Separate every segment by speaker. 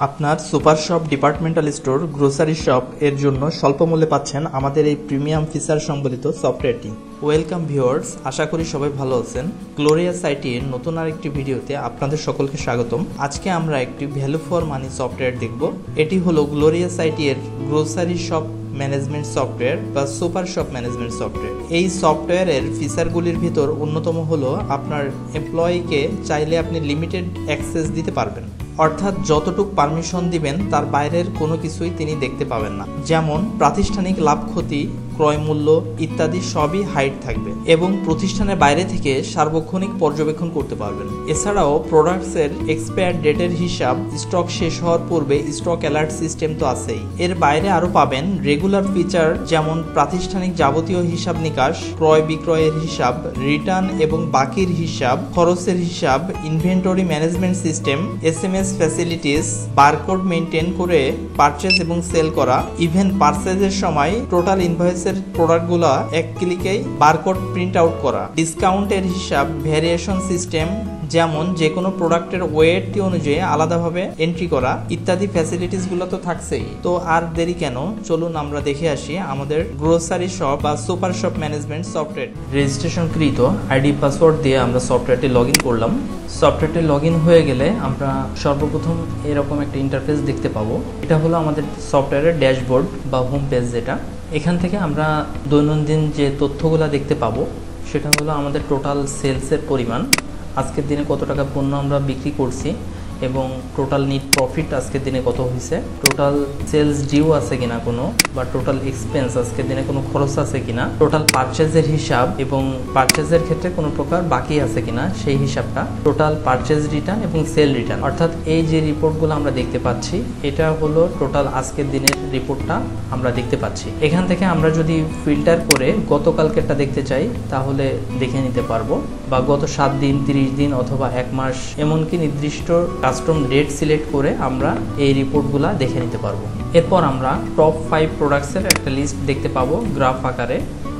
Speaker 1: আপনার super shop departmental store grocery shop এর জন্য স্বল্প মূল্যে পাচ্ছেন আমাদের এই প্রিমিয়াম ফিচার সম্বলিত সফটওয়্যারটি। ওয়েলকাম ভিউয়ার্স, আশা করি সবাই ভালো আছেন। গ্লোরিয়া সাইটের নতুন আরেকটি ভিডিওতে আপনাদের সকলকে স্বাগতম। আজকে আমরা একটি ভ্যালু ফর মানি সফটওয়্যার দেখব। এটি হলো গ্লোরিয়া সাইটের গ্রোসারি শপ ম্যানেজমেন্ট সফটওয়্যার বা সুপার শপ ম্যানেজমেন্ট সফটওয়্যার। এই সফটওয়্যারের ফিচারগুলির ভিতর অন্যতম হলো আপনার এমপ্লয়িকে চাইলে আপনি লিমিটেড অ্যাক্সেস দিতে পারবেন, অর্থাৎ যতটুক পারমিশন দিবেন তার বাইরের কোনো কিছুই তিনি দেখতে পাবেন না। যেমন প্রাতিষ্ঠানিক লাভ ক্ষতি, ক্রয় মূল্য ইত্যাদি সবই হাইড থাকবে এবং প্রতিষ্ঠানের বাইরে থেকে সার্বক্ষণিক পর্যবেক্ষণ করতে পারবেন। এছাড়াও প্রোডাক্টসের এক্সপায়ার ডেটের হিসাব, স্টক শেষ হওয়ার পূর্বে স্টক অ্যালার্ট সিস্টেম তো আছেই। এর বাইরে আরও পাবেন রেগুলার ফিচার, যেমন প্রাতিষ্ঠানিক যাবতীয় হিসাব নিকাশ, ক্রয় বিক্রয়ের হিসাব, রিটার্ন এবং বাকির হিসাব, খরচের হিসাব, inventory management system, SMS facilities, barcode maintain করে পারচেজ এবং সেল করা, ইভেন পারচেজের সময় টোটাল ইনভয়েসের প্রোডাক্টগুলো এক ক্লিকেই বারকোড প্রিন্ট আউট করা, ডিসকাউন্টের হিসাব, ভ্যারিয়েশন সিস্টেম, যেমন যে কোনো প্রোডাক্টের ওয়েটটি অনুযায়ী আলাদাভাবে এন্ট্রি করা ইত্যাদি ফ্যাসিলিটিসগুলো তো থাকছেই। তো আর দেরি কেন, চলুন আমরা দেখে আসি আমাদের গ্রোসারি শপ বা সুপার শপ ম্যানেজমেন্ট সফটওয়্যার। রেজিস্ট্রেশনকৃত আইডি পাসওয়ার্ড দিয়ে আমরা সফটওয়্যারটি লগ ইন করলাম। সফটওয়্যারটি লগ ইন হয়ে গেলে আমরা সর্বপ্রথম এরকম একটা ইন্টারফেস দেখতে পাবো। এটা হলো আমাদের সফটওয়্যারের ড্যাশবোর্ড বা হোম পেজ। যেটা এখান থেকে আমরা দৈনন্দিন যে তথ্যগুলো দেখতে পাবো সেটা হলো আমাদের টোটাল সেলসের পরিমাণ, আজকের দিনে কত টাকা পণ্য আমরা বিক্রি করছি এবং টোটাল নেট প্রফিট আজকের দিনে কত হয়েছে, টোটাল সেলস ডিউ আছে কিনা কোনো, বা টোটাল এক্সপেন্স আজকের দিনে কোনো খরচ আছে কিনা, টোটাল পারচেজের হিসাব এবং পারচেজের ক্ষেত্রে কোনো প্রকার বাকি আছে কিনা সেই হিসাবটা, টোটাল পারচেজ রিটার্ন এবং সেল রিটার্ন, অর্থাৎ এই যে রিপোর্টগুলো আমরা দেখতে পাচ্ছি এটা হলো টোটাল আজকের দিনের রিপোর্টটা আমরা দেখতে পাচ্ছি। এখান থেকে আমরা যদি ফিল্টার করে গতকালকেরটা দেখতে চাই তাহলে দেখে নিতে পারবো, বা গত 7 দিন, 30 দিন অথবা 1 মাস, এমনকি নির্দিষ্ট কাস্টম ডেট সিলেক্ট করে আমরা এই রিপোর্টগুলো দেখে নিতে পারবো। এরপর আমরা টপ 5 প্রোডাক্টসের একটা লিস্ট দেখতে পাবো গ্রাফ আকারে,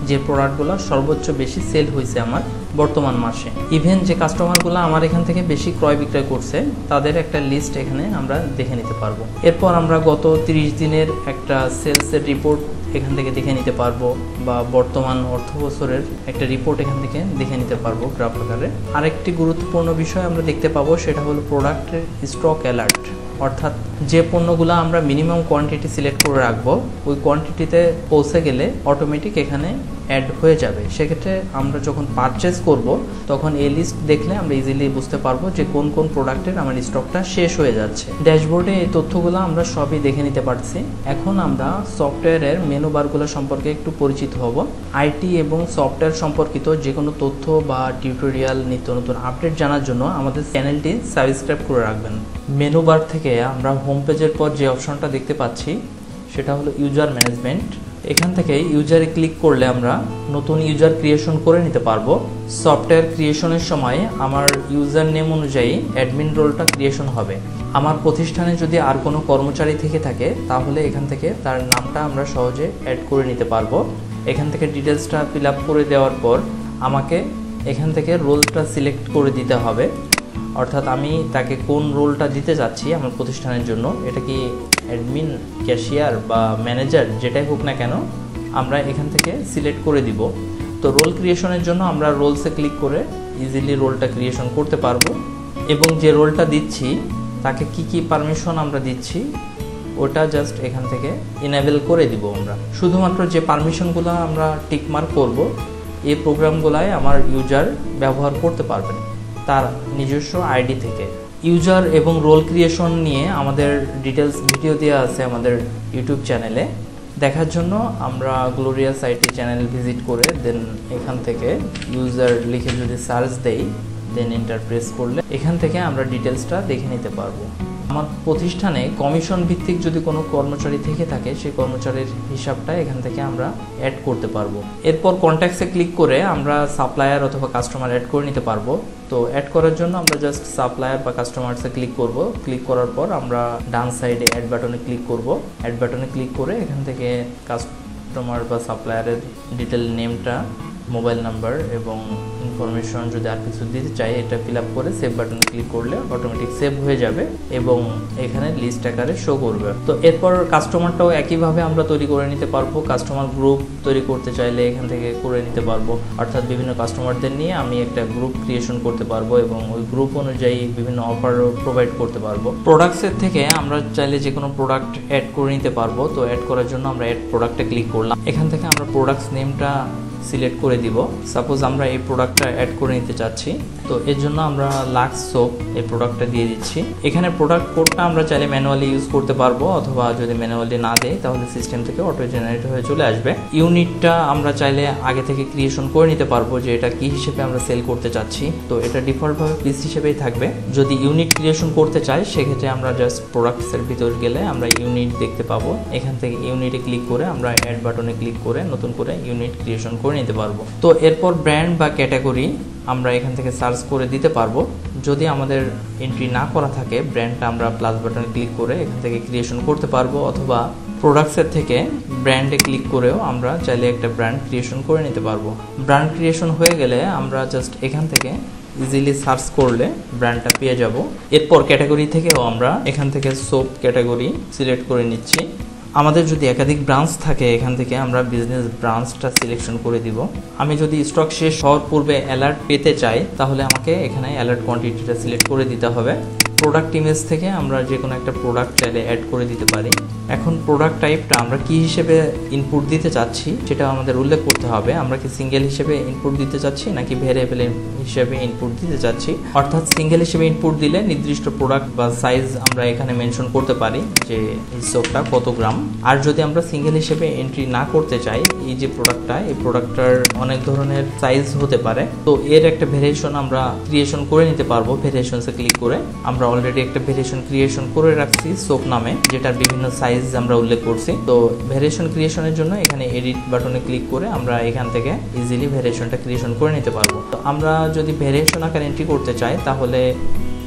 Speaker 1: যে প্রোডাক্টগুলো সর্বোচ্চ বেশি সেল হয়েছে আমার বর্তমান মাসে। ইভেন যে কাস্টমারগুলো আমার এখান থেকে বেশি ক্রয় বিক্রয় করছে তাদের একটা লিস্ট এখানে আমরা দেখে নিতে পারবো। এরপর আমরা গত 30 দিনের একটা সেলসের রিপোর্ট এখান থেকে দেখে নিতে পারবো, বা বর্তমান অর্থ বছরের একটা রিপোর্ট এখান থেকে দেখে নিতে পারবো গ্রাফ আকারে। আরেকটি গুরুত্বপূর্ণ বিষয় আমরা দেখতে পাবো সেটা হলো প্রোডাক্টের স্টক অ্যালার্ট, অর্থাৎ যে পণ্যগুলো আমরা মিনিমাম কোয়ান্টিটি সিলেক্ট করে রাখবো ওই কোয়ান্টিটিতে পৌঁছে গেলে অটোমেটিক এখানে অ্যাড হয়ে যাবে। সেক্ষেত্রে আমরা যখন পারচেজ করব তখন এই লিস্ট দেখলে আমরা ইজিলি বুঝতে পারবো যে কোন কোন প্রোডাক্টের আমার স্টকটা শেষ হয়ে যাচ্ছে। ড্যাশবোর্ডে এই তথ্যগুলো আমরা সবই দেখে নিতে পারছি। এখন আমরা সফটওয়্যারের মেনু বারগুলো সম্পর্কে একটু পরিচিত হব। আইটি এবং সফটওয়্যার সম্পর্কিত যে কোনো তথ্য বা টিউটোরিয়াল, নিত্য নতুন আপডেট জানার জন্য আমাদের চ্যানেলটি সাবস্ক্রাইব করে রাখবেন। মেনু বার থেকে আমরা হোম পেজের পর যে অপশনটা দেখতে পাচ্ছি সেটা হলো ইউজার ম্যানেজমেন্ট। এখান থেকে ইউজারে ক্লিক করলে আমরা নতুন ইউজার ক্রিয়েশন করে নিতে পারবো। সফটওয়্যার ক্রিয়েশনের সময় আমার ইউজার নেম অনুযায়ী অ্যাডমিন রোলটা ক্রিয়েশন হবে। আমার প্রতিষ্ঠানে যদি আর কোনো কর্মচারী থেকে থাকে তাহলে এখান থেকে তার নামটা আমরা সহজে অ্যাড করে নিতে পারবো। এখান থেকে ডিটেলসটা ফিল আপ করে দেওয়ার পর আমাকে এখান থেকে রোলটা সিলেক্ট করে দিতে হবে, অর্থাৎ আমি তাকে কোন রোলটা দিতে যাচ্ছি আমার প্রতিষ্ঠানের জন্য, এটা কি অ্যাডমিন, ক্যাশিয়ার বা ম্যানেজার, যেটাই হোক না কেন আমরা এখান থেকে সিলেক্ট করে দিব। তো রোল ক্রিয়েশনের জন্য আমরা রোলসে ক্লিক করে ইজিলি রোলটা ক্রিয়েশন করতে পারবো, এবং যে রোলটা দিচ্ছি তাকে কি কি পারমিশন আমরা দিচ্ছি ওটা জাস্ট এখান থেকে ইনেবল করে দিব। আমরা শুধুমাত্র যে পারমিশনগুলো আমরা টিকমার্ক করব এই প্রোগ্রামগুলাই আমার ইউজার ব্যবহার করতে পারবেন তার নিজস্ব আইডি থেকে। ইউজার এবং রোল ক্রিয়েশন নিয়ে আমাদের ডিটেলস ভিডিও দেওয়া আছে আমাদের ইউটিউব চ্যানেলে। দেখার জন্য আমরা গ্লোরিয়া সাইটে চ্যানেল ভিজিট করে দেন এখান থেকে ইউজার লিখে যদি সার্চ দেই দেন এন্টার প্রেস করলে এখান থেকে আমরা ডিটেলসটা দেখে নিতে পারবো। আমার প্রতিষ্ঠানে কমিশন ভিত্তিক যদি কোনো কর্মচারী থেকে থাকে সেই কর্মচারীর হিসাবটা এখান থেকে আমরা অ্যাড করতে পারবো। এরপর কন্ট্যাক্টসে ক্লিক করে আমরা সাপ্লায়ার অথবা কাস্টমার অ্যাড করে নিতে পারবো। তো অ্যাড করার জন্য আমরা জাস্ট সাপ্লায়ার বা কাস্টমারসে ক্লিক করব। ক্লিক করার পর আমরা ডান সাইডে অ্যাড বাটনে ক্লিক করব। অ্যাড বাটনে ক্লিক করে এখান থেকে কাস্টমার বা সাপ্লায়ারের ডিটেল নেমটা মোবাইল নাম্বার এবং ইনফরমেশন যদি আর কিছু দিতে চাই এটা ফিল আপ করে সেভ বাটনে ক্লিক করলে অটোমেটিক সেভ হয়ে যাবে এবং এখানে লিস্ট আকারে শো করবে। তো এরপর কাস্টমারটাও একইভাবে আমরা তৈরি করে নিতে পারবো। কাস্টমার গ্রুপ তৈরি করতে চাইলে এখান থেকে করে নিতে পারবো, অর্থাৎ বিভিন্ন কাস্টমারদের নিয়ে আমি একটা গ্রুপ ক্রিয়েশন করতে পারবো এবং ওই গ্রুপ অনুযায়ী বিভিন্ন অফারও প্রোভাইড করতে পারবো। প্রোডাক্টসের থেকে আমরা চাইলে যে কোনো প্রোডাক্ট অ্যাড করে নিতে পারবো। তো অ্যাড করার জন্য আমরা অ্যাড প্রোডাক্টে ক্লিক করলাম। এখান থেকে আমরা প্রোডাক্টস নেমটা সিলেক্ট করে দিব। সাপোজ আমরা এই প্রোডাক্টটা অ্যাড করে নিতে চাচ্ছি, তো এর জন্য আমরা লাক্স সোপ এই প্রোডাক্টটা দিয়ে দিচ্ছি। এখানে প্রোডাক্ট কোডটা আমরা চাইলে ম্যানুয়ালি ইউজ করতে পারবো, অথবা যদি ম্যানুয়ালি না দেয় তাহলে সিস্টেম থেকে অটো জেনারেট হয়ে চলে আসবে। ইউনিটটা আমরা চাইলে আগে থেকে ক্রিয়েশন করে নিতে পারবো যে এটা কি হিসেবে আমরা সেল করতে চাচ্ছি। তো এটা ডিফল্টভাবে পিস হিসেবেই থাকবে। যদি ইউনিট ক্রিয়েশন করতে চাই সেক্ষেত্রে আমরা জাস্ট প্রোডাক্টসের ভিতর গেলে আমরা ইউনিট দেখতে পাবো। এখান থেকে ইউনিটে ক্লিক করে আমরা অ্যাড বাটনে ক্লিক করে নতুন করে ইউনিট ক্রিয়েশন করে নিতে পারবো। তো এরপর ব্র্যান্ড বা ক্যাটাগরি আমরা এখান থেকে সার্চ করে দিতে পারবো। যদি আমাদের এন্ট্রি না করা থাকে ব্র্যান্ডটা আমরা প্লাস বাটনে ক্লিক করে এখান থেকে ক্রিয়েশন করতে পারবো, অথবা প্রোডাক্টসের থেকে ব্র্যান্ডে ক্লিক করেও আমরা চাইলে একটা ব্র্যান্ড ক্রিয়েশন করে নিতে পারবো। ব্র্যান্ড ক্রিয়েশন হয়ে গেলে আমরা জাস্ট এখান থেকে ইজিলি সার্চ করলে ব্র্যান্ডটা পেয়ে যাব। এরপর ক্যাটাগরি থেকেও আমরা এখান থেকে সোপ ক্যাটাগরি সিলেক্ট করে নিচ্ছি। আমাদের যদি একাধিক ব্রাঞ্চ থাকে এখান থেকে আমরা বিজনেস ব্রাঞ্চটা সিলেকশন করে দিব। আমি যদি স্টক শেষ হওয়ার পূর্বে অ্যালার্ট পেতে চাই তাহলে আমাকে এখানে অ্যালার্ট কোয়ান্টিটিটা সিলেক্ট করে দিতে হবে। প্রোডাক্ট ইমেজ থেকে আমরা যে কোনো একটা প্রোডাক্ট চাইলে অ্যাড করে দিতে পারি। এখন প্রোডাক্ট টাইপটা আমরা কি হিসেবে ইনপুট দিতে চাচ্ছি সেটা আমাদের উল্লেখ করতে হবে। আমরা কি সিঙ্গেল হিসেবে ইনপুট দিতে চাচ্ছি নাকি ভেরিয়েবল হিসেবে ইনপুট দিতে চাচ্ছি। অর্থাৎ সিঙ্গেল হিসেবে ইনপুট দিলে নির্দিষ্ট প্রোডাক্ট বা সাইজ আমরা এখানে মেনশন করতে পারি যে এই সোপটা কত গ্রাম। আর যদি আমরা সিঙ্গেল হিসেবে এন্ট্রি না করতে চাই, এই যে প্রোডাক্টটা এই প্রোডাক্টটার অনেক ধরনের সাইজ হতে পারে, তো এর একটা ভেরিয়েশন আমরা ক্রিয়েশন করে নিতে পারবো। ভেরিয়েশনসে ক্লিক করে আমরা অলরেডি একটা ভেরিয়েশন ক্রিয়েশন করে রাখছি সোপ নামে, যেটার বিভিন্ন সাইজ আমরা উল্লেখ করছি। তো ভেরিয়েশন ক্রিয়েশনের জন্য এখানে এডিট বাটনে ক্লিক করে আমরা এখান থেকে ইজিলি ভেরিয়েশনটা ক্রিয়েশন করে নিতে পারবো। তো আমরা যদি ভেরিয়েশন আকারে এন্ট্রি করতে চাই তাহলে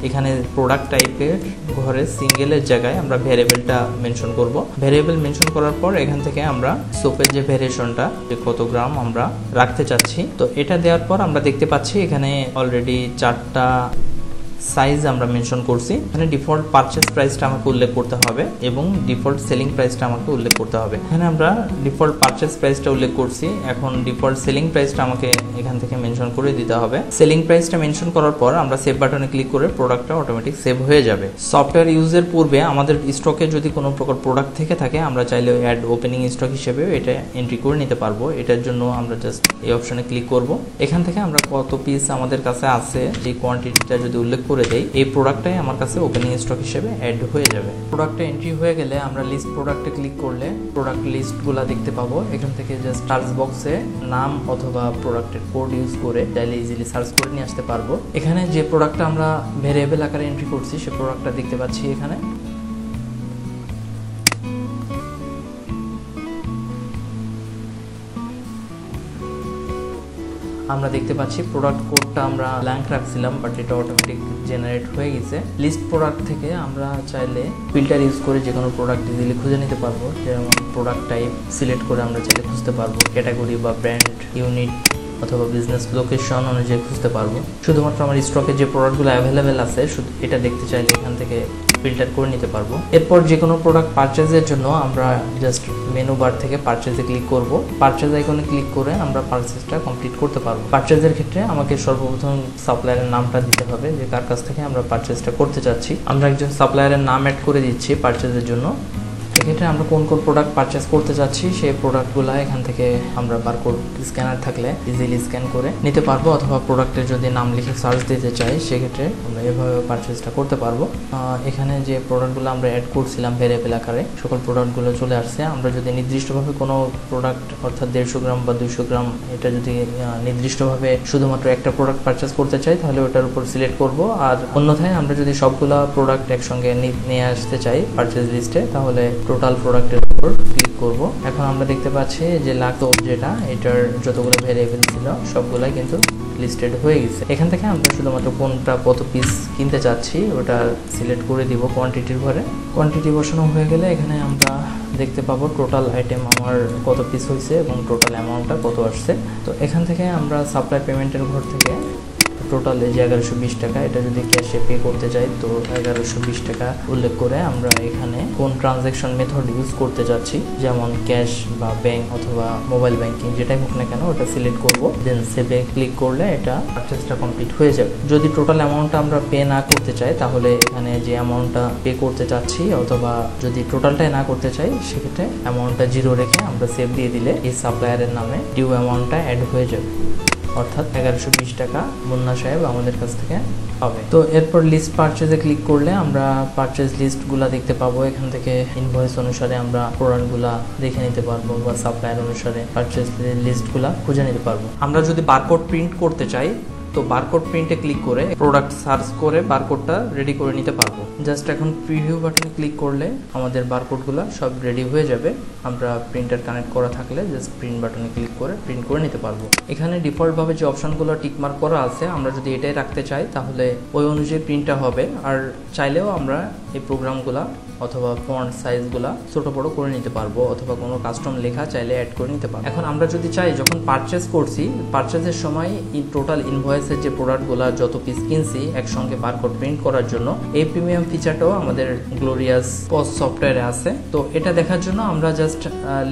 Speaker 1: এখানে প্রোডাক্ট টাইপের ঘরে সিঙ্গেলের জায়গায় আমরা ভেরিয়েবলটা মেনশন করব। ভেরিয়েবল মেনশন করার পর এখান থেকে আমরা সোপের যে ভেরিয়েশনটা যে কত গ্রাম আমরা রাখতে চাচ্ছি, তো এটা দেওয়ার পর আমরা দেখতে পাচ্ছি এখানে অলরেডি 4টা সাইজ আমরা মেনশন করছি। এখানে ডিফল্ট পারচেজ প্রাইসটা আমাকে উল্লেখ করতে হবে এবং ডিফল্ট সেলিং প্রাইসটা আমাকে উল্লেখ করতে হবে। এখানে আমরা ডিফল্ট পারচেজ প্রাইসটা উল্লেখ করছি। এখন ডিফল্ট সেলিং প্রাইসটা আমাকে এখান থেকে মেনশন করে দিতে হবে। সেলিং প্রাইসটা মেনশন করার পর আমরা সেভ বাটনে ক্লিক করে প্রোডাক্টটা অটোমেটিক সেভ হয়ে যাবে। সফটওয়্যার ইউজের পূর্বে আমাদের স্টকে যদি কোনো প্রকার প্রোডাক্ট থেকে থাকে আমরা চাইলে অ্যাড ওপেনিং স্টক হিসেবে এটা এন্ট্রি করে নিতে পারবো। এটার জন্য আমরা জাস্ট এই অপশনে ক্লিক করব। এখান থেকে আমরা কত পিস আমাদের কাছে আছে সেই কোয়ান্টিটিটা যদি উল্লেখ করে দেই, এই প্রোডাক্টটাই আমার কাছে ওপেনিং স্টক হিসেবে অ্যাড হয়ে যাবে। প্রোডাক্টে এন্ট্রি হয়ে গেলে আমরা লিস্ট প্রোডাক্টে ক্লিক করলে প্রোডাক্ট লিস্টগুলো দেখতে পাবো। এখান থেকে জাস্ট সার্চ বক্সে নাম অথবা প্রোডাক্টের কোড ইউজ করে চাইলে ইজিলি সার্চ করে নিয়ে আসতে পারবো। এখানে যে প্রোডাক্টটা আমরা ভেরিয়েবল আকারে এন্ট্রি করছি সে প্রোডাক্টটা দেখতে পাচ্ছি। এখানে আমরা দেখতে পাচ্ছি প্রোডাক্ট কোডটা আমরা ব্ল্যাঙ্ক রাখছিলাম, বাট এটা অটোমেটিক জেনারেট হয়ে গেছে। লিস্ট প্রোডাক্ট থেকে আমরা চাইলে ফিল্টার ইউজ করে যে কোনো প্রোডাক্ট ইজিলি খুঁজে নিতে পারবো। যেমন প্রোডাক্ট টাইপ সিলেক্ট করে আমরা চাইলে খুঁজতে পারবো, ক্যাটাগরি বা ব্র্যান্ড, ইউনিট অথবা বিজনেস লোকেশন অনুযায়ী খুঁজতে পারবো। শুধুমাত্র আমার স্টকে যে প্রোডাক্টগুলো অ্যাভেলেবেল আছে শুধু এটা দেখতে চাইলে এখান থেকে ফিল্টার করে নিতে পারবো। এরপর যে কোনো প্রোডাক্ট পারচেজের জন্য আমরা জাস্ট মেনু বার থেকে পারচেজে ক্লিক করব। পারচেজ আইকনে ক্লিক করে আমরা পারচেজটা কমপ্লিট করতে পারবো। পারচেজের ক্ষেত্রে আমাকে সর্বপ্রথম সাপ্লায়ারের নামটা দিতে হবে যে কার কাছ থেকে আমরা পারচেজটা করতে চাচ্ছি। আমরা একজন সাপ্লায়ারের নাম অ্যাড করে দিচ্ছি পারচেজের জন্য। এক্ষেত্রে আমরা কোন কোন প্রোডাক্ট পারচেস করতে চাচ্ছি সেই প্রোডাক্টগুলো এখান থেকে আমরা বারকোড স্ক্যানার থাকলে ইজিলি স্ক্যান করে নিতে পারবো, অথবা প্রোডাক্টের যদি নাম লিখে সার্চ দিতে চাই সেক্ষেত্রে আমরা এভাবে পারচেসটা করতে পারবো। এখানে যে প্রোডাক্টগুলো আমরা অ্যাড করছিলাম ভেরিয়েবল আকারে সকল প্রোডাক্টগুলো চলে আসছে। আমরা যদি নির্দিষ্টভাবে কোনো প্রোডাক্ট অর্থাৎ 150 গ্রাম বা 200 গ্রাম এটা যদি নির্দিষ্টভাবে শুধুমাত্র একটা প্রোডাক্ট পারচেস করতে চাই তাহলে ওটার উপর সিলেক্ট করব। আর অন্যথায় আমরা যদি সবগুলা প্রোডাক্ট একসঙ্গে নিয়ে আসতে চাই পারচেস লিস্টে তাহলে টোটাল প্রোডাক্টের উপর ক্লিক করব। এখন আমরা দেখতে পাচ্ছি যে লাক্স যেটা এটার যতগুলো ভেরিয়েবল ছিল সবগুলাই কিন্তু লিস্টেড হয়ে গেছে। এখান থেকে আমরা শুধুমাত্র কোনটা কত পিস কিনতে চাচ্ছি ওটা সিলেক্ট করে দিব কোয়ান্টিটির ঘরে। কোয়ান্টিটি বসানো হয়ে গেলে এখানে আমরা দেখতে পাবো টোটাল আইটেম আমার কত পিস হয়েছে এবং টোটাল অ্যামাউন্টটা কত আসছে। তো এখান থেকে আমরা সাপ্লাই পেমেন্টের ঘর থেকে টোটাল এই যে 1120 টাকা, এটা যদি ক্যাশে পে করতে চাই তো 1120 টাকা উল্লেখ করে আমরা এখানে কোন ট্রানজ্যাকশন মেথড ইউজ করতে যাচ্ছি, যেমন ক্যাশ বা ব্যাংক অথবা মোবাইল ব্যাংকিং যেটাই হোক না কেন ওটা সিলেক্ট করব। দেন সেভে ক্লিক করলে এটা পারচেসটা কমপ্লিট হয়ে যাবে। যদি টোটাল অ্যামাউন্টটা আমরা পে না করতে চাই তাহলে এখানে যে অ্যামাউন্টটা পে করতে চাচ্ছি অথবা যদি টোটালটাই না করতে চাই সেক্ষেত্রে অ্যামাউন্টটা 0 রেখে আমরা সেভ দিয়ে দিলে এই সাপ্লায়ারের নামে ডিউ অ্যামাউন্টটা অ্যাড হয়ে যাবে, অর্থাৎ 1120 টাকা মুন্না সাহেব আমাদের কাছ থেকে পাবে। তো এরপর লিস্ট পারচেজে ক্লিক করলে আমরা পারচেজ লিস্টগুলো দেখতে পাবো। এখান থেকে ইনভয়েস অনুসারে আমরা প্রোডাক্টগুলো দেখে নিতে পারবো বা সাপ্লায়ার অনুসারে পারচেজ লিস্টগুলো খুঁজে নিতে পারবো। আমরা যদি বারকোড প্রিন্ট করতে চাই তো বারকোড প্রিন্টে ক্লিক করে প্রোডাক্ট সার্চ করে বারকোডটা রেডি করে নিতে পারবো। জাস্ট এখন প্রিভিউ বাটনে ক্লিক করলে আমাদের বারকোডগুলো সব রেডি হয়ে যাবে। আমরা প্রিন্টার কানেক্ট করা থাকলে জাস্ট প্রিন্ট বাটনে ক্লিক করে প্রিন্ট করে নিতে পারবো। এখানে ডিফল্টভাবে যে অপশনগুলো টিকমার্ক করা আছে আমরা যদি এটাই রাখতে চাই তাহলে ওই অনুযায়ী প্রিন্টটা হবে, আর চাইলেও আমরা এই প্রোগ্রামগুলো অথবা ফন্ট সাইজগুলো ছোট বড় করে নিতে পারবো অথবা কোনো কাস্টম লেখা চাইলে অ্যাড করে নিতে পারবো। এখন আমরা যদি চাই যখন পারচেজ করছি পারচেজের সময় টোটাল ইনভয়েসের যে প্রোডাক্টগুলো যত পিস কিনছি একসঙ্গে বারকোড প্রিন্ট করার জন্য এই প্রিমিয়াম ফিচারটাও আমাদের গ্লোরিয়াস পজ সফটওয়্যারে আছে। তো এটা দেখার জন্য আমরা জাস্ট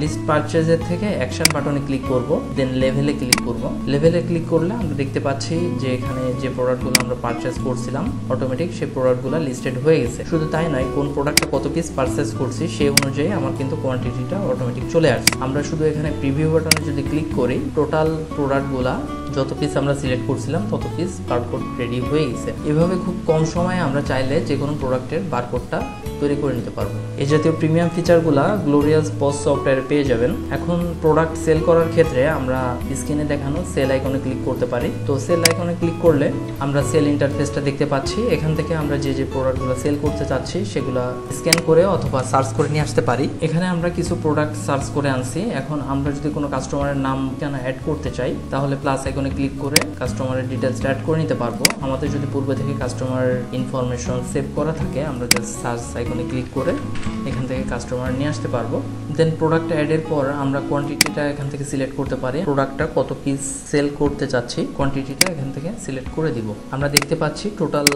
Speaker 1: লিস্ট পারচেজের থেকে অ্যাকশন বাটনে ক্লিক করব, দেন লেভেলে ক্লিক করব। লেভেলে ক্লিক করলে আমরা দেখতে পাচ্ছি যে এখানে যে প্রোডাক্টগুলো আমরা পারচেজ করছিলাম অটোমেটিক সেই প্রোডাক্টগুলো লিস্টেড হয়ে গেছে। শুধু তাই নয়, কোন প্রোডাক্টটা কত পিস পারচেজ করছি সেই অনুযায়ী আমার কিন্তু কোয়ান্টিটিটা অটোমেটিক চলে আসছে। আমরা শুধু এখানে প্রিভিউ বাটনে যদি ক্লিক করি টোটাল প্রোডাক্টগুলা যত পিস আমরা সিলেক্ট করছিলাম তত পিস বারকোড রেডি হয়ে গেছে। এভাবে খুব কম সময়ে আমরা চাইলে যে কোনো প্রোডাক্টের বারকোডটা তৈরি করে নিতে পারবো। এই জাতীয় প্রিমিয়াম ফিচারগুলা গ্লোরিয়াস পজ সফটওয়্যারে পেয়ে যাবেন। এখন প্রোডাক্ট সেল করার ক্ষেত্রে আমরা স্ক্রিনে দেখানো সেল আইকনে ক্লিক করতে পারি। তো সেল আইকনে ক্লিক করলে আমরা সেল ইন্টারফেসটা দেখতে পাচ্ছি। এখান থেকে আমরা যে প্রোডাক্টগুলো সেল করতে চাচ্ছি সেগুলো স্ক্যান করে অথবা সার্চ করে নিয়ে আসতে পারি। এখানে আমরা কিছু প্রোডাক্ট সার্চ করে আনছি। এখন আমরা যদি কোনো কাস্টমারের নাম ঠিকানা অ্যাড করতে চাই তাহলে প্লাস আইকনে ক্লিক করে কাস্টমারের ডিটেলসটা অ্যাড করে নিতে পারবো। আমাদের যদি পূর্বে থেকে কাস্টমার ইনফরমেশন সেভ করা থাকে আমরা জাস্ট সার্চ আইকনে ক্লিক করে এখান থেকে কাস্টমার নিয়ে আসতে পারবো। দেন প্রোডাক্ট অ্যাডের পর আমরা কোয়ান্টিটিটা এখান থেকে সিলেক্ট করতে পারি। প্রোডাক্টটা কত পিস সেল করতে চাচ্ছি কোয়ান্টিটিটা এখান থেকে সিলেক্ট করে দিব। আমরা দেখতে পাচ্ছি টোটাল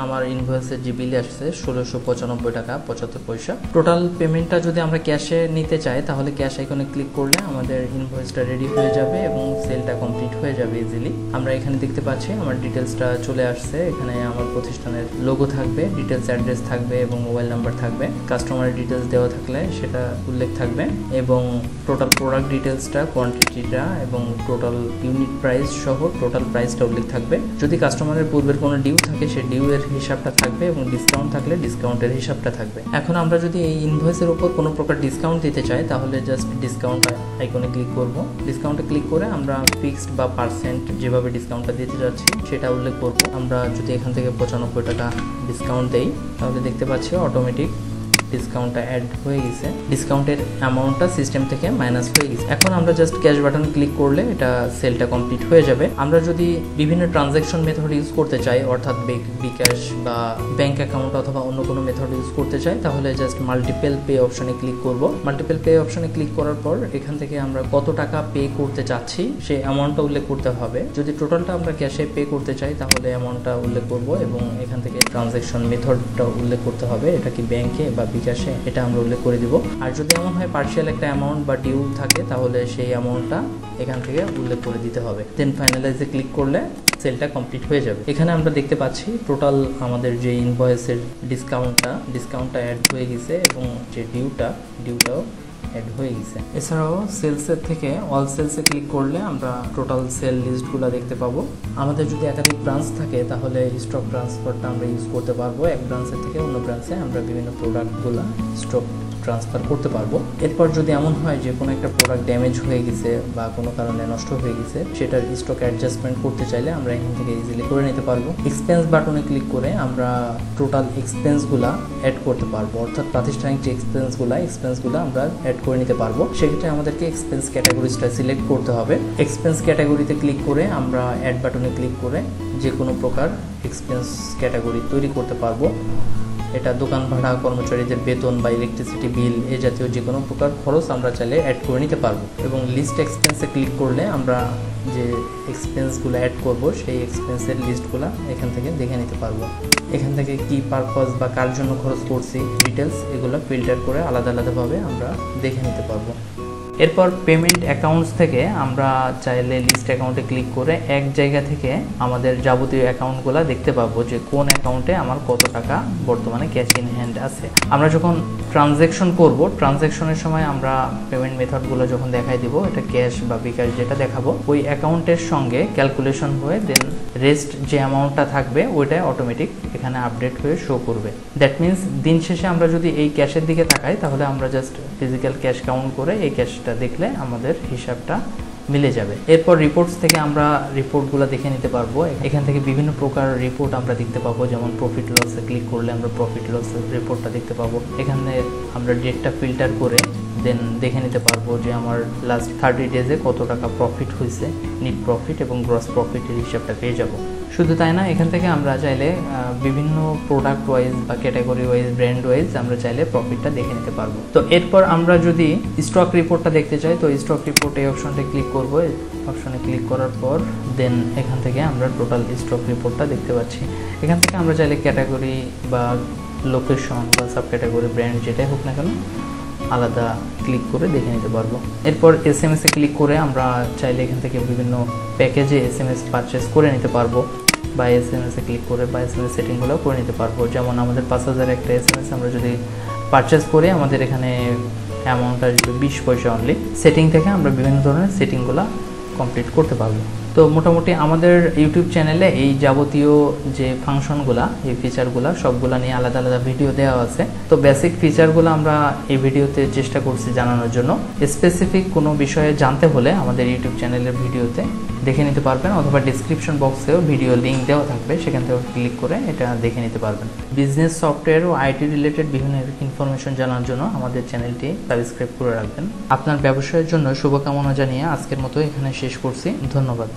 Speaker 1: আমার ইনভয়েসের যে বিল আসছে 1695 টাকা 75 পয়সা। টোটাল পেমেন্টটা যদি আমরা ক্যাশে নিতে চাই তাহলে ক্যাশ আইকনে ক্লিক করলে আমাদের ইনভয়েসটা রেডি হয়ে যাবে এবং সেলটা কমপ্লিট হয়ে যাবে ইজিলি। আমরা এখানে দেখতে পাচ্ছি আমার ডিটেলসটা চলে আসছে। এখানে আমার প্রতিষ্ঠানের লোগো থাকবে, ডিটেলস অ্যাড্রেস থাকবে এবং মোবাইল নাম্বার থাকবে। কাস্টমারের ডিটেলস দেওয়া থাকলে সেটা উল্লেখ থাকবে এবং টোটাল প্রোডাক্ট ডিটেলসটা, কোয়ান্টিটিটা এবং টোটাল ইউনিট প্রাইস সহ টোটাল প্রাইসটা উল্লেখ থাকবে। যদি কাস্টমারের পূর্বের কোনো ডিউ থাকে সেই ডিউ এর হিসাবটা থাকবে এবং ডিসকাউন্ট থাকলে ডিসকাউন্টের হিসাবটা থাকবে। এখন আমরা যদি এই ইনভয়েসের উপর কোনো প্রকার ডিসকাউন্ট দিতে চাই তাহলে জাস্ট ডিসকাউন্ট আইকনে ক্লিক করব। ডিসকাউন্টে ক্লিক করে আমরা ফিক্সড বা পার্সেন্ট যেভাবে ডিসকাউন্টটা দিতে যাচ্ছি সেটা উল্লেখ করব। আমরা যদি এখান থেকে 95 টাকা ডিসকাউন্ট দেই তাহলে দেখতে পাচ্ছি অটোমেটিক ডিসকাউন্টটা অ্যাড হয়ে গেছে। ডিসকাউন্টের অ্যামাউন্টটা সিস্টেম থেকে মাইনাস হয়ে গেছে। এখন আমরা জাস্ট ক্যাশ বাটন ক্লিক করলে এটা সেলটা কমপ্লিট হয়ে যাবে। আমরা যদি বিভিন্ন ট্রানজ্যাকশন মেথড ইউজ করতে চাই অর্থাৎ বিকাশ বা ব্যাংক অ্যাকাউন্ট অথবা অন্য কোনো মেথড ইউজ করতে চাই তাহলে জাস্ট মাল্টিপল পে অপশনে ক্লিক করব। মাল্টিপল পে অপশনে ক্লিক করার পর এখান থেকে আমরা কত টাকা পে করতে চাচ্ছি সেই অ্যামাউন্টটা উল্লেখ করতে হবে। যদি টোটালটা আমরা ক্যাশে পে করতে চাই তাহলে অ্যামাউন্টটা উল্লেখ করব এবং এখান থেকে ট্রানজ্যাকশন মেথডটা উল্লেখ করতে হবে, এটা কি ব্যাংকে বা বিকাশে এটা আমরা উল্লেখ করে দিব। আর যদি এমন হয় পার্শিয়াল একটা অ্যামাউন্ট বা ডিউ থাকে তাহলে সেই অ্যামাউন্টটা এখান থেকে উল্লেখ করে দিতে হবে। দেন ফাইনালাইজে ক্লিক করলে সেলটা কমপ্লিট হয়ে যাবে। এখানে আমরা দেখতে পাচ্ছি টোটাল আমাদের যে ইনভয়েসের ডিসকাউন্টটা অ্যাড হয়ে গেছে এবং যে ডিউটাও অ্যাড হয়ে গেছে। এছাড়াও সেলসের থেকে অল সেলসে ক্লিক করলে আমরা টোটাল সেল লিস্টগুলো দেখতে পাবো। আমাদের যদি একাধিক ব্রাঞ্চ থাকে তাহলে স্টক ট্রান্সফারটা আমরা ইউজ করতে পারবো। এক ব্রাঞ্চের থেকে অন্য ব্রাঞ্চে আমরা বিভিন্ন প্রোডাক্টগুলো স্টক ট্রান্সফার করতে পারবো। এরপর যদি এমন হয় যে কোনো একটা প্রোডাক্ট ড্যামেজ হয়ে গেছে বা কোনো কারণে নষ্ট হয়ে গেছে সেটার স্টক অ্যাডজাস্টমেন্ট করতে চাইলে আমরা এখান থেকে ইজিলি করে নিতে পারবো। এক্সপেন্স বাটনে ক্লিক করে আমরা টোটাল এক্সপেন্সগুলো অ্যাড করতে পারবো, অর্থাৎ প্রাতিষ্ঠানিক যে এক্সপেন্সগুলো আমরা অ্যাড করে নিতে পারবো। সেক্ষেত্রে আমাদেরকে এক্সপেন্স ক্যাটাগরিটা সিলেক্ট করতে হবে। এক্সপেন্স ক্যাটাগরিতে ক্লিক করে আমরা অ্যাড বাটনে ক্লিক করে যে কোনো প্রকার এক্সপেন্স ক্যাটাগরি তৈরি করতে পারবো। এটা দোকান ভাড়া, কর্মচারীদের বেতন বা ইলেকট্রিসিটি বিল এই জাতীয় যে কোনো প্রকার খরচ আমরা চাইলে অ্যাড করে নিতে পারবো। এবং লিস্ট এক্সপেন্সে ক্লিক করলে আমরা যে এক্সপেন্সগুলো অ্যাড করব সেই এক্সপেন্সের লিস্টগুলো এখান থেকে দেখে নিতে পারবো। এখান থেকে কি পারপাস বা কার জন্য খরচ করছি ডিটেলস এগুলো ফিল্টার করে আলাদা আলাদাভাবে আমরা দেখে নিতে পারবো। এরপর পেমেন্ট অ্যাকাউন্টস থেকে আমরা চাইলে লিস্ট অ্যাকাউন্টে ক্লিক করে এক জায়গা থেকে আমাদের যাবতীয় অ্যাকাউন্টগুলো দেখতে পাবো যে কোন অ্যাকাউন্টে আমার কত টাকা বর্তমানে ক্যাশ ইন হ্যান্ড আছে। আমরা যখন ট্রানজ্যাকশন করব, ট্রানজ্যাকশনের সময় আমরা পেমেন্ট মেথডগুলো যখন দেখাই দিব, এটা ক্যাশ বা বিকাশ যেটা দেখাবো ওই অ্যাকাউন্টের সঙ্গে ক্যালকুলেশন হয়ে দেন রেস্ট যে অ্যামাউন্টটা থাকবে ওইটা অটোমেটিক এখানে আপডেট হয়ে শো করবে। দ্যাট মিনস দিন শেষে আমরা যদি এই ক্যাশের দিকে তাকাই তাহলে আমরা জাস্ট ফিজিক্যাল ক্যাশ কাউন্ট করে এই ক্যাশটা দেখলে আমাদের হিসাবটা মিলে যাবে। এরপর রিপোর্টস থেকে আমরা রিপোর্টগুলো দেখে নিতে পারবো। এখান থেকে বিভিন্ন প্রকার রিপোর্ট আমরা দেখতে পাবো, যেমন প্রফিট লসে ক্লিক করলে আমরা প্রফিট লস রিপোর্টটা দেখতে পাবো। এখানে আমরা ডেটটা ফিল্টার করে দেন দেখে নিতে পারবো যে আমার লাস্ট 30 ডেজে কত টাকা প্রফিট হয়েছে, নেট প্রফিট এবং গ্রস প্রফিটের হিসাবটা পেয়ে যাব। শুধু তাই না, এখান থেকে আমরা চাইলে বিভিন্ন প্রোডাক্ট ওয়াইজ বা ক্যাটাগরি ওয়াইজ, ব্র্যান্ড ওয়াইজ আমরা চাইলে প্রফিটটা দেখে নিতে পারবো। তো এরপর আমরা যদি স্টক রিপোর্টটা দেখতে চাই তো স্টক রিপোর্ট এই অপশনটা ক্লিক করবো। অপশনে ক্লিক করার পর দেন এখান থেকে আমরা টোটাল স্টক রিপোর্টটা দেখতে পাচ্ছি। এখান থেকে আমরা চাইলে ক্যাটাগরি বা লোকেশন বা সাব ক্যাটাগরি ব্র্যান্ড যেটাই হোক না কেন আলাদা ক্লিক করে দেখে নিতে পারবো। এরপর এসএমএসে ক্লিক করে আমরা চাইলে এখান থেকে বিভিন্ন প্যাকেজে এসএমএস পারচেস করে নিতে পারবো বা এসএমএসে ক্লিক করে বা এসএমএস সেটিংগুলো করে নিতে পারবো। যেমন আমাদের 5000 একটা এসএমএস আমরা যদি পারচেস করে আমাদের এখানে অ্যামাউন্টটা আসবে 20 পয়সা অনলি। সেটিং থেকে আমরা বিভিন্ন ধরনের সেটিংগুলো কমপ্লিট করতে পারবো। তো মোটামুটি আমাদের ইউটিউব চ্যানেলে এই যাবতীয় যে ফাংশনগুলা, এই ফিচারগুলা সবগুলা নিয়ে আলাদা আলাদা ভিডিও দেওয়া আছে। তো বেসিক ফিচারগুলো আমরা এই ভিডিওতে চেষ্টা করছি জানানোর জন্য। স্পেসিফিক কোনো বিষয়ে জানতে হলে আমাদের ইউটিউব চ্যানেলের ভিডিওতে দেখে নিতে পারবেন, অথবা ডিসক্রিপশন বক্সেও ভিডিও লিঙ্ক দেওয়া থাকবে, সেখান থেকে ক্লিক করে এটা দেখে নিতে পারবেন। বিজনেস সফটওয়্যার ও আইটি রিলেটেড বিভিন্ন ইনফরমেশন জানার জন্য আমাদের চ্যানেলটি সাবস্ক্রাইব করে রাখবেন। আপনার ব্যবসায়ের জন্য শুভকামনা জানিয়ে আজকের মতো এখানে শেষ করছি। ধন্যবাদ।